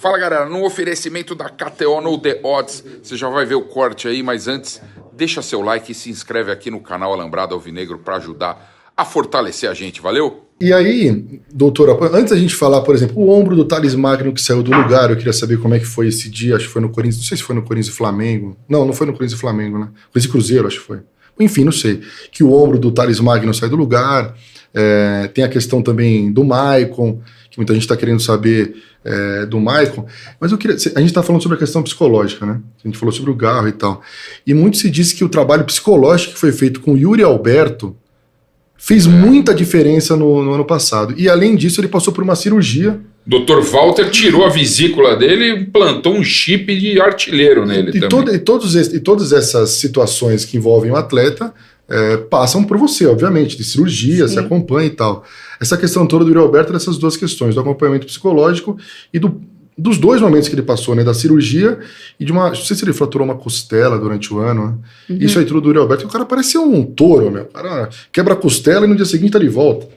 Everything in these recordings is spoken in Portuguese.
Fala, galera, no oferecimento da KTO No The Odds, você já vai ver o corte aí, mas antes, deixa seu like e se inscreve aqui no canal Alambrado Alvinegro para ajudar a fortalecer a gente, valeu? E aí, doutora, antes da gente falar, por exemplo, o ombro do Thales Magno que saiu do lugar, eu queria saber como é que foi esse dia, acho que foi no Corinthians, não sei se foi no Corinthians e Flamengo, não foi no Corinthians e Flamengo, né? Corinthians e Cruzeiro, acho que foi. Enfim, não sei, que o ombro do Thales Magno sai do lugar, tem a questão também do Maicon, que muita gente está querendo saber do Maicon, mas a gente está falando sobre a questão psicológica, né? A gente falou sobre o Garro e tal, e muito se diz que o trabalho psicológico que foi feito com o Yuri Alberto fez muita diferença no ano passado, e além disso ele passou por uma cirurgia. Dr. Walter tirou a vesícula dele e implantou um chip de artilheiro nele também. E todas essas situações que envolvem o atleta passam por você, obviamente, de cirurgia, se acompanha e tal. Essa questão toda do Yuri Alberto, dessas duas questões, do acompanhamento psicológico e dos dois momentos que ele passou, né, da cirurgia e de não sei se ele fraturou uma costela durante o ano, né? Isso aí tudo do Yuri Alberto, o cara parecia um touro, meu. O cara quebra a costela e no dia seguinte tá de volta.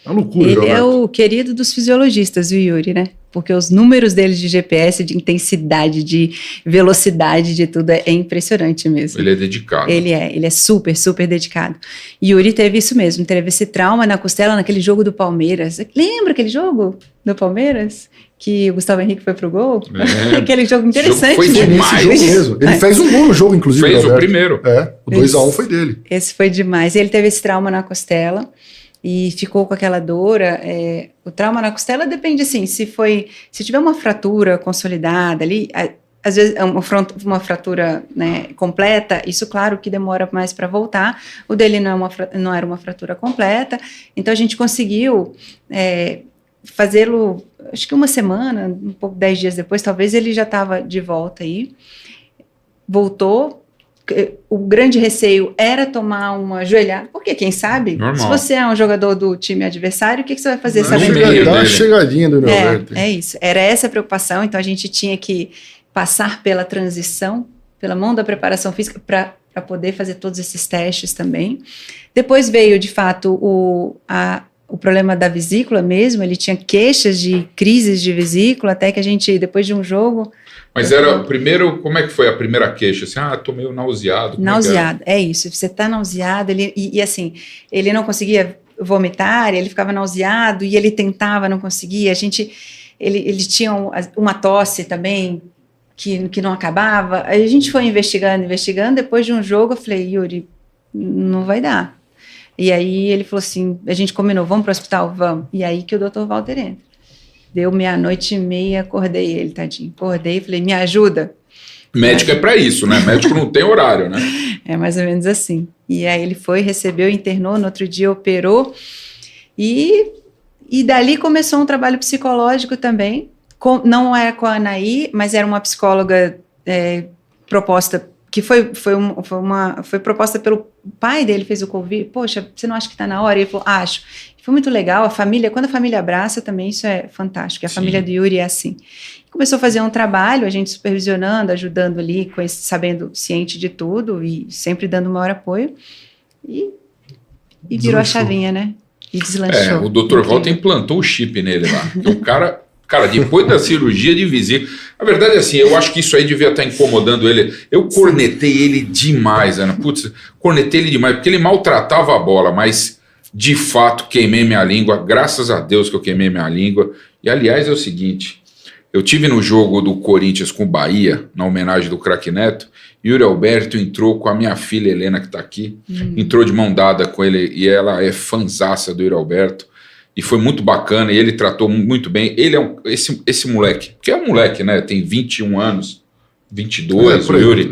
É uma loucura, Ele é o querido dos fisiologistas, o Yuri, né? Porque os números dele de GPS, de intensidade, de velocidade, de tudo, é impressionante mesmo. Ele é dedicado. Ele é super, super dedicado. Yuri teve isso mesmo, teve esse trauma na costela naquele jogo do Palmeiras. Lembra aquele jogo do Palmeiras? Que o Gustavo Henrique foi pro gol? Aquele jogo interessante. Foi demais. Esse jogo mesmo. Ele fez um gol no jogo, inclusive. Fez o primeiro. O 2-1 foi dele. Esse foi demais. E ele teve esse trauma na costela e ficou com aquela dor. O trauma na costela depende, assim, se tiver uma fratura consolidada ali, às vezes uma fratura, né, completa, isso claro que demora mais para voltar. O dele não era uma fratura completa, então a gente conseguiu fazê-lo, acho que uma semana, um pouco 10 dias depois, talvez ele já estava de volta aí, voltou. O grande receio era tomar uma joelhada, porque quem sabe, normal. Se você é um jogador do time adversário, o que você vai fazer? Dá uma chegadinha do Alberto. É isso, era essa a preocupação, então a gente tinha que passar pela transição, pela mão da preparação física, para poder fazer todos esses testes também. Depois veio, de fato, o problema da vesícula mesmo, ele tinha queixas de crises de vesícula, até que a gente, depois de um jogo... Mas era, primeiro, como é que foi a primeira queixa? Assim, tô meio nauseado. Nauseado, é isso, você tá nauseado, e assim, ele não conseguia vomitar, ele ficava nauseado, e ele tentava, não conseguia, ele tinha uma tosse também, que não acabava, a gente foi investigando, depois de um jogo eu falei, Yuri, não vai dar. E aí ele falou assim, a gente combinou, vamos para o hospital? Vamos. E aí que o Dr. Walter entra. Deu 00:30, acordei ele, tadinho. Acordei e falei, me ajuda. Médico é para isso, né? Médico não tem horário, né? É mais ou menos assim. E aí ele foi, recebeu, internou, no outro dia operou. E dali começou um trabalho psicológico também. Não era com a Anaí, mas era uma psicóloga proposta, que foi proposta pelo pai dele, fez o convite. Poxa, você não acha que está na hora? E ele falou, acho. Foi muito legal, quando a família abraça também, isso é fantástico, a família do Yuri é assim. Começou a fazer um trabalho, a gente supervisionando, ajudando ali, sabendo, ciente de tudo e sempre dando o maior apoio, e virou a chavinha, né? E deslanchou. O Dr. Walter implantou o chip nele lá, o cara, depois da cirurgia de vesícula, a verdade é assim, eu acho que isso aí devia estar incomodando ele. Eu cornetei ele demais, Ana. Cornetei ele demais, porque ele maltratava a bola, mas de fato queimei minha língua, graças a Deus que eu queimei minha língua. E aliás é o seguinte, eu tive no jogo do Corinthians com o Bahia, na homenagem do craque Neto, e Yuri Alberto entrou com a minha filha Helena, que está aqui, entrou de mão dada com ele, e ela é fanzaça do Yuri Alberto. E foi muito bacana, e ele tratou muito bem. Ele é esse moleque, que é um moleque, né? Tem 21 anos, 22, o Yuri.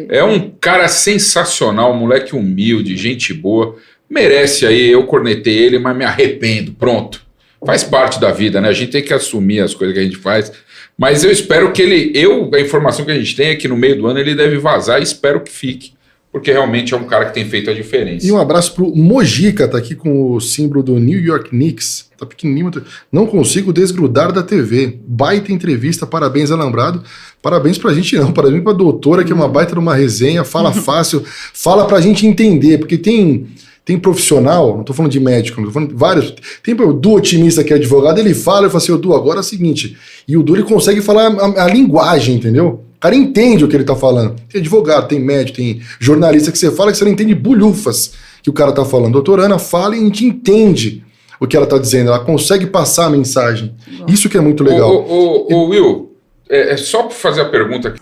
É um cara sensacional, um moleque humilde, gente boa. Merece aí, eu cornetei ele, mas me arrependo, pronto. Faz parte da vida, né? A gente tem que assumir as coisas que a gente faz. Mas eu espero que a informação que a gente tem é que no meio do ano ele deve vazar e espero que fique. Porque realmente é um cara que tem feito a diferença. E um abraço pro Mojica, tá aqui com o símbolo do New York Knicks. Tá pequenininho. Não consigo desgrudar da TV. Baita entrevista, parabéns, Alambrado. Parabéns pra gente não, parabéns pra doutora, que é uma baita de uma resenha, fala fácil, fala pra gente entender, porque tem Tem profissional, não tô falando de médico, não tô falando de vários. Tem o Du otimista que é advogado, ele fala, eu falo assim, o Du, agora é o seguinte. E o Du, ele consegue falar a linguagem, entendeu? O cara entende o que ele tá falando. Tem advogado, tem médico, tem jornalista que você fala que você não entende bulhufas que o cara tá falando. Doutora Ana fala e a gente entende o que ela tá dizendo, ela consegue passar a mensagem. Isso que é muito legal. Will, é só para fazer a pergunta aqui.